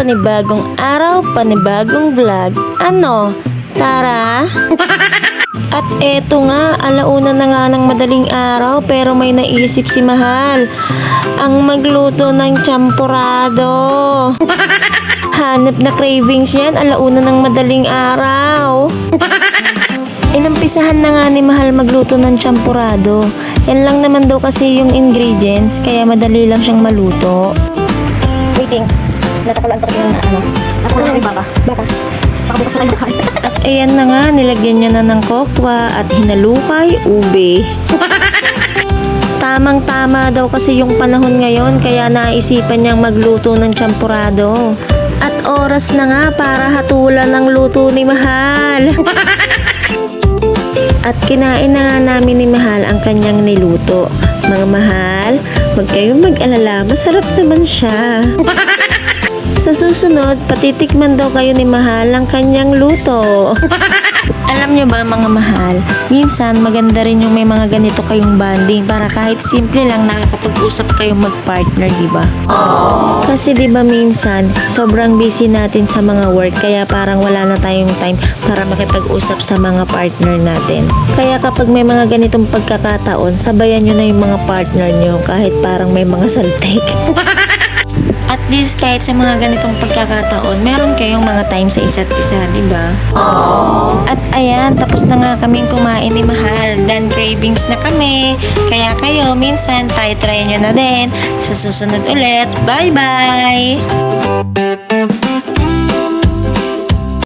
panibagong araw, panibagong vlog. Ano? Tara? At eto nga, alauna na nga ng madaling araw pero may naisip si Mahal. Ang magluto ng champurado. Hanap na cravings yan, alauna ng madaling araw. Inumpisahan na nga ni Mahal magluto ng champurado. Yan lang naman daw kasi yung ingredients, kaya madali lang siyang maluto. Waiting. Natakulaan ko yung ano. Ako na yung baka. Baka. Baka bukas na kayo. At ayan na nga, nilagyan niya na ng kokwa at hinalukay ube. Tamang-tama daw kasi yung panahon ngayon, kaya naisipan niyang magluto ng champurado. At oras na nga para hatulan ng luto ni Mahal. At kinain na nga namin ni Mahal ang kanyang niluto. Mga Mahal, huwag kayong mag-alala, masarap naman siya. Sa susunod, patitikman daw kayo ni Mahal ang kanyang luto. Alam nyo ba mga Mahal, minsan maganda rin yung may mga ganito kayong bonding para kahit simple lang nakakapag-usap kayong mag-partner, diba? Kasi diba minsan, sobrang busy natin sa mga work kaya parang wala na tayong time para makipag-usap sa mga partner natin. Kaya kapag may mga ganitong pagkakataon, sabayan nyo na yung mga partner nyo kahit parang may mga saltik. At least kahit sa mga ganitong pagkakataon, meron kayong mga time sa isa't isa, diba? At ayan, tapos na nga kaming kumain ni Mahal. Dan cravings na kami. Kaya kayo, minsan, try nyo na din. Sa susunod ulit, bye-bye!